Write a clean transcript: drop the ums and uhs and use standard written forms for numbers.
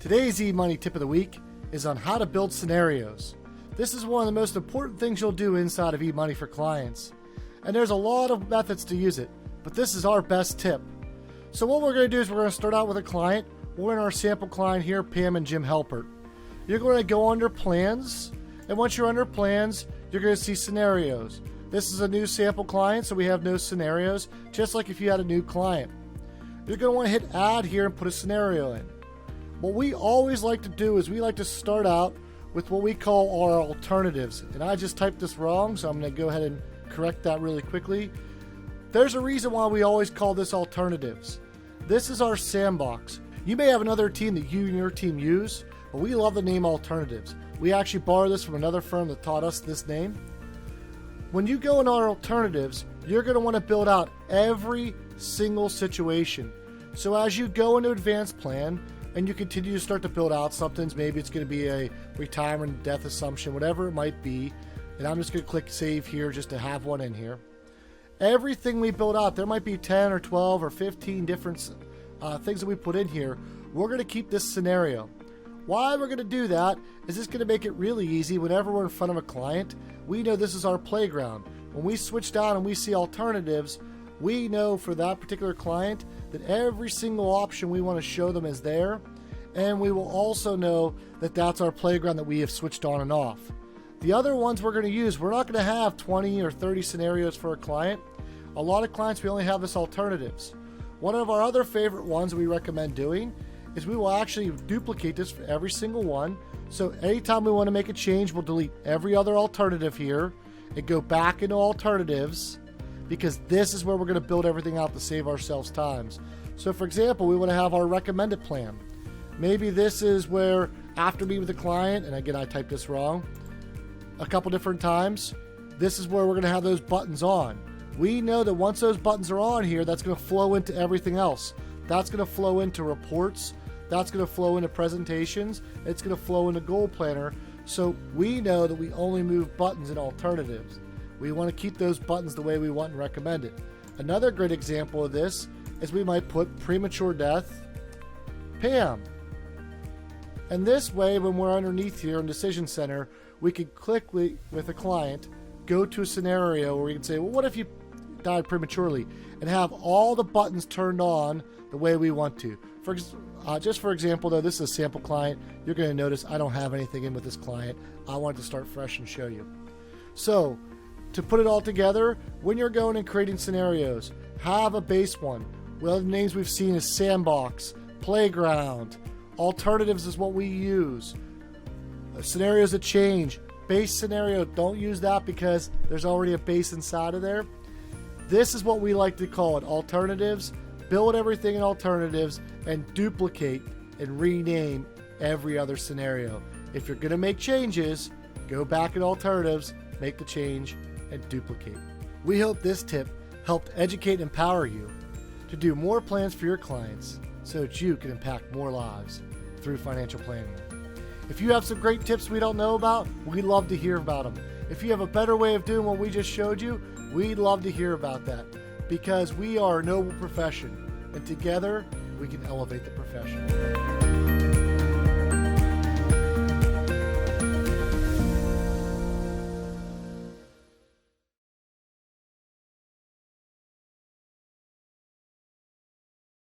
Today's eMoney tip of the week is on how to build scenarios. This is one of the most important things you'll do inside of eMoney for clients. And there's a lot of methods to use it, but this is our best tip. So what we're going to do is we're going to start out with a client. We're in our sample client here, Pam and Jim Helpert. You're going to go under plans, and once you're under plans, you're going to see scenarios. This is a new sample client, so we have no scenarios, just like if you had a new client. You're going to want to hit add here and put a scenario in. What we always like to do is we like to start out with what we call our alternatives. And I just typed this wrong, so I'm going to go ahead and correct that really quickly. There's a reason why we always call this alternatives. This is our sandbox. You may have another team that you and your team use, but we love the name alternatives. We actually borrowed this from another firm that taught us this name. When you go in our alternatives, you're going to want to build out every single situation. So as you go into advanced plan, and you continue to start to build out something, maybe it's going to be a retirement death assumption, whatever it might be, and I'm just going to click save here just to have one in here. Everything we build out, there might be 10 or 12 or 15 different things that we put in here. We're going to keep this scenario. Why we're going to do that is it's going to make it really easy. Whenever we're in front of a client, we know this is our playground. When we switch down and we see alternatives, we know for that particular client that every single option we want to show them is there, and we will also know that that's our playground that we have switched on and off. The other ones we're going to use, we're not going to have 20 or 30 scenarios for a client. A lot of clients, we only have this alternatives. One of our other favorite ones we recommend doing is we will actually duplicate this for every single one. So anytime we want to make a change, we'll delete every other alternative here and go back into alternatives, because this is where we're going to build everything out to save ourselves times. So for example, we want to have our recommended plan. Maybe this is where after meeting with the client, and again I typed this wrong a couple different times, this is where we're going to have those buttons on. We know that once those buttons are on here, that's going to flow into everything else. That's going to flow into reports, that's going to flow into presentations, it's going to flow into goal planner. So we know that we only move buttons in alternatives. We want to keep those buttons the way we want and recommend it. Another great example of this is we might put premature death, Pam. And this way, when we're underneath here in Decision Center, we can click with a client, go to a scenario where we can say, well, what if you died prematurely? And have all the buttons turned on the way we want to. Just for example, though, this is a sample client. You're going to notice I don't have anything in with this client. I want to start fresh and show you. So, to put it all together, when you're going and creating scenarios, have a base one. Well, the names we've seen is sandbox, playground, alternatives is what we use. Scenarios that change. Base scenario, don't use that because there's already a base inside of there. This is what we like to call it, alternatives. Build everything in alternatives and duplicate and rename every other scenario. If you're going to make changes, go back in alternatives, make the change, and duplicate. We hope this tip helped educate and empower you to do more plans for your clients so that you can impact more lives through financial planning. If you have some great tips we don't know about, we'd love to hear about them. If you have a better way of doing what we just showed you, we'd love to hear about that, because we are a noble profession, and together we can elevate the profession.